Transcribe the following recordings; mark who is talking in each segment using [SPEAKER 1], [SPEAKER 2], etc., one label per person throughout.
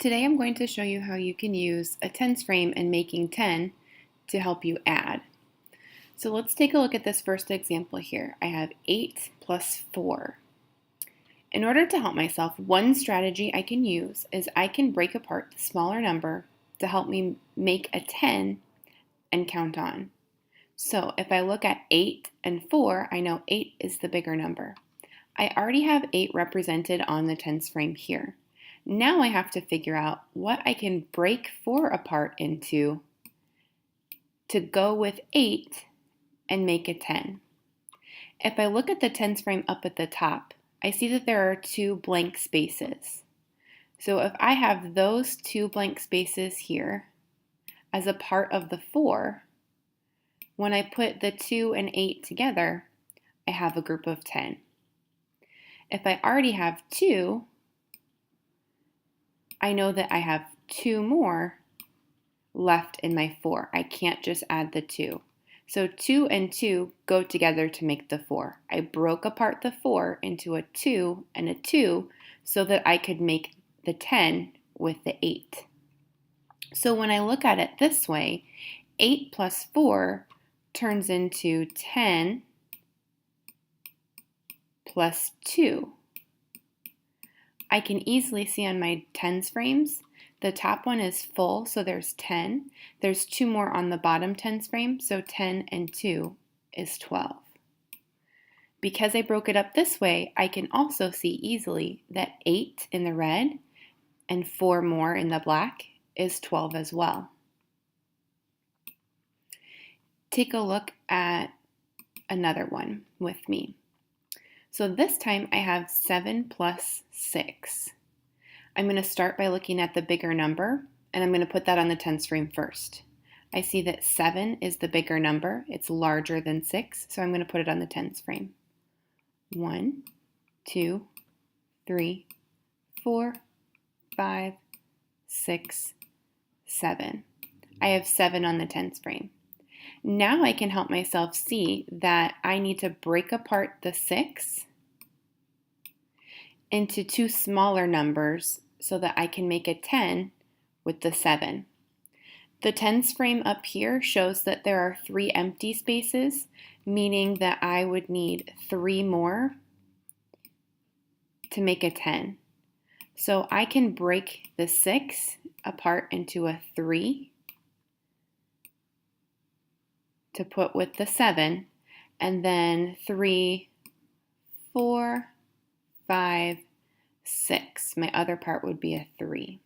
[SPEAKER 1] Today I'm going to show you how you can use a tens frame and making 10 to help you add. So let's take a look at this first example here. I have 8 plus 4. In order to help myself, one strategy I can use is I can break apart the smaller number to help me make a 10 and count on. So if I look at 8 and 4, I know 8 is the bigger number. I already have 8 represented on the tens frame here. Now I have to figure out what I can break 4 apart into to go with 8 and make a 10. If I look at the tens frame up at the top, I see that there are 2 blank spaces. So if I have those 2 blank spaces here as a part of the 4, when I put the 2 and 8 together, I have a group of 10. If I already have 2, I know that I have 2 more left in my 4. I can't just add the 2. So 2 and 2 go together to make the 4. I broke apart the 4 into a 2 and a 2 so that I could make the 10 with the 8. So when I look at it this way, 8 plus 4 turns into 10 plus 2. I can easily see on my tens frames, the top one is full, so there's 10. There's 2 more on the bottom tens frame, so 10 and 2 is 12. Because I broke it up this way, I can also see easily that 8 in the red and 4 more in the black is 12 as well. Take a look at another one with me. So this time I have 7 plus 6. I'm going to start by looking at the bigger number, and I'm going to put that on the tens frame first. I see that 7 is the bigger number. It's larger than 6, so I'm going to put it on the tens frame. 1, 2, 3, 4, 5, 6, 7. I have 7 on the tens frame. Now I can help myself see that I need to break apart the 6 into 2 smaller numbers so that I can make a 10 with the 7. The tens frame up here shows that there are 3 empty spaces, meaning that I would need 3 more to make a 10. So I can break the 6 apart into a 3 to put with the 7, and then 3, 4, 5, 6. My other part would be a 3.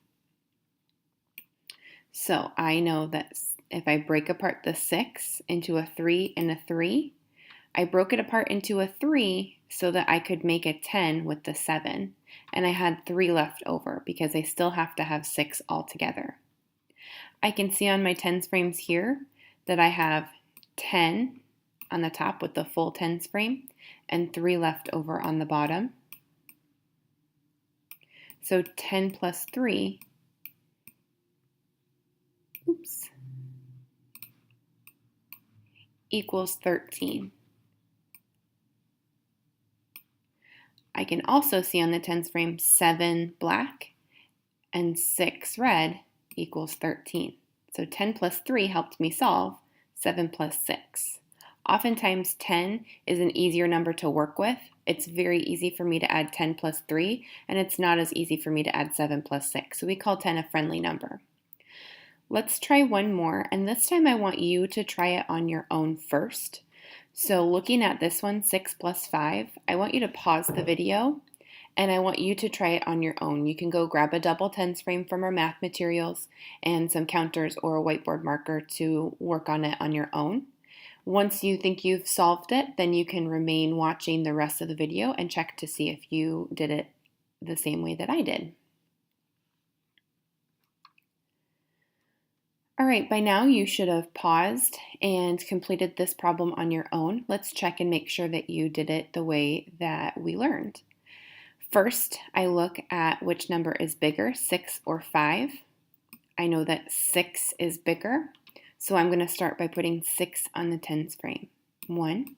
[SPEAKER 1] So I know that if I break apart the 6 into a 3 and a 3, I broke it apart into a 3 so that I could make a 10 with the 7. And I had 3 left over because I still have to have 6 altogether. I can see on my tens frames here that I have 10 on the top with the full tens frame and 3 left over on the bottom. So 10 plus 3 equals 13. I can also see on the tens frame 7 black and 6 red equals 13. So 10 plus 3 helped me solve 7 plus 6. Oftentimes 10 is an easier number to work with. It's very easy for me to add 10 plus 3, and it's not as easy for me to add 7 plus 6. So we call 10 a friendly number. Let's try one more, and this time I want you to try it on your own first. So looking at this one, 6 plus 5, I want you to pause the video, and I want you to try it on your own. You can go grab a double tens frame from our math materials and some counters or a whiteboard marker to work on it on your own. Once you think you've solved it, then you can remain watching the rest of the video and check to see if you did it the same way that I did. All right, by now you should have paused and completed this problem on your own. Let's check and make sure that you did it the way that we learned. First, I look at which number is bigger, 6 or 5. I know that 6 is bigger, so I'm going to start by putting 6 on the tens frame. 1,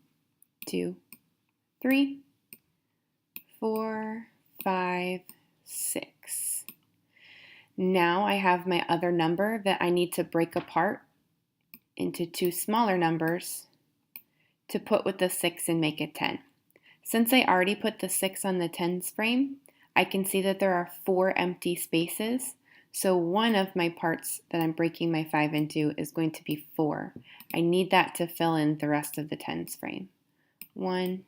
[SPEAKER 1] 2, 3, 4, 5, 6. Now I have my other number that I need to break apart into two smaller numbers to put with the 6 and make it 10. Since I already put the 6 on the tens frame, I can see that there are 4 empty spaces. So one of my parts that I'm breaking my 5 into is going to be 4. I need that to fill in the rest of the tens frame. 1,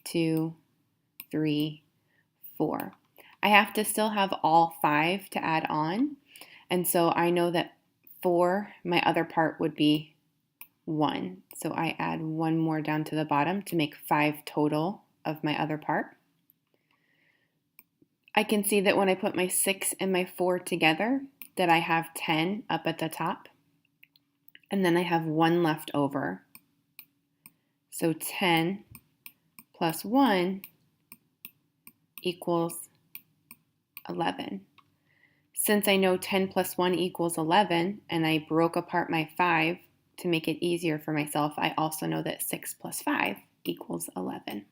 [SPEAKER 1] 2, 3, 4. I have to still have all 5 to add on, and so I know that for my other part would be 1. So I add 1 more down to the bottom to make 5 total of my other part. I can see that when I put my 6 and my 4 together, that I have 10 up at the top, and then I have 1 left over. So 10 plus 1 equals 11. Since I know 10 plus 1 equals 11, and I broke apart my 5 to make it easier for myself, I also know that 6 plus 5 equals 11.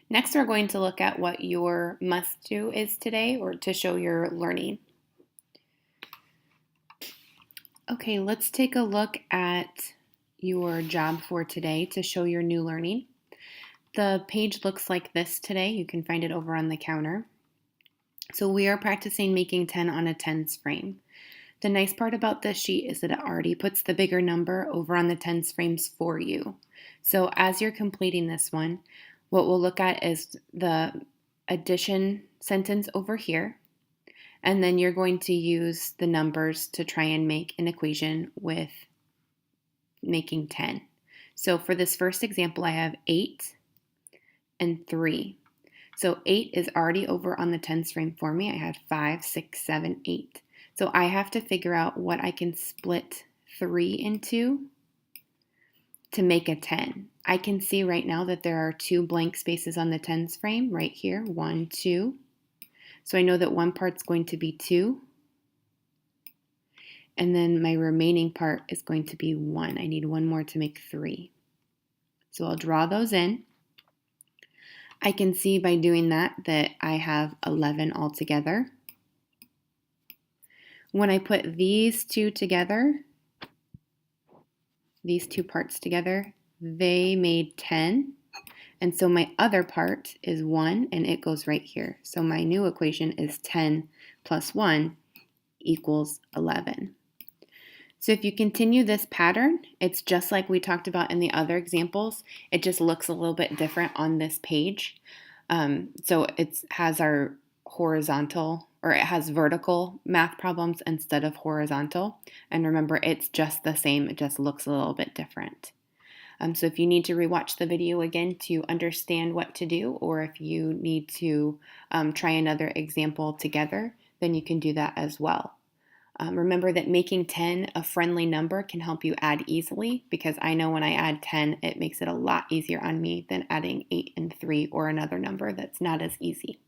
[SPEAKER 1] Next, we're going to look at what your must-do is today, or to show your learning. Okay, let's take a look at your job for today to show your new learning. The page looks like this today. You can find it over on the counter. So we are practicing making 10 on a tens frame. The nice part about this sheet is that it already puts the bigger number over on the tens frames for you. So as you're completing this one, what we'll look at is the addition sentence over here, and then you're going to use the numbers to try and make an equation with making 10. So for this first example, I have 8 and 3. So 8 is already over on the tens frame for me. I had 5, 6, 7, 8. So I have to figure out what I can split 3 into to make a 10. I can see right now that there are 2 blank spaces on the tens frame right here, 1, 2. So I know that one part's going to be 2. And then my remaining part is going to be 1. I need 1 more to make 3. So I'll draw those in. I can see by doing that I have 11 altogether. When I put these two together, these two parts together, they made 10. And so my other part is 1, and it goes right here. So my new equation is 10 plus 1 equals 11. So if you continue this pattern, it's just like we talked about in the other examples. It just looks a little bit different on this page. So it has our horizontal, or it has vertical math problems instead of horizontal. And remember, it's just the same. It just looks a little bit different. So if you need to rewatch the video again to understand what to do, or if you need to try another example together, then you can do that as well. Remember that making 10 a friendly number can help you add easily, because I know when I add 10, it makes it a lot easier on me than adding 8 and 3 or another number that's not as easy.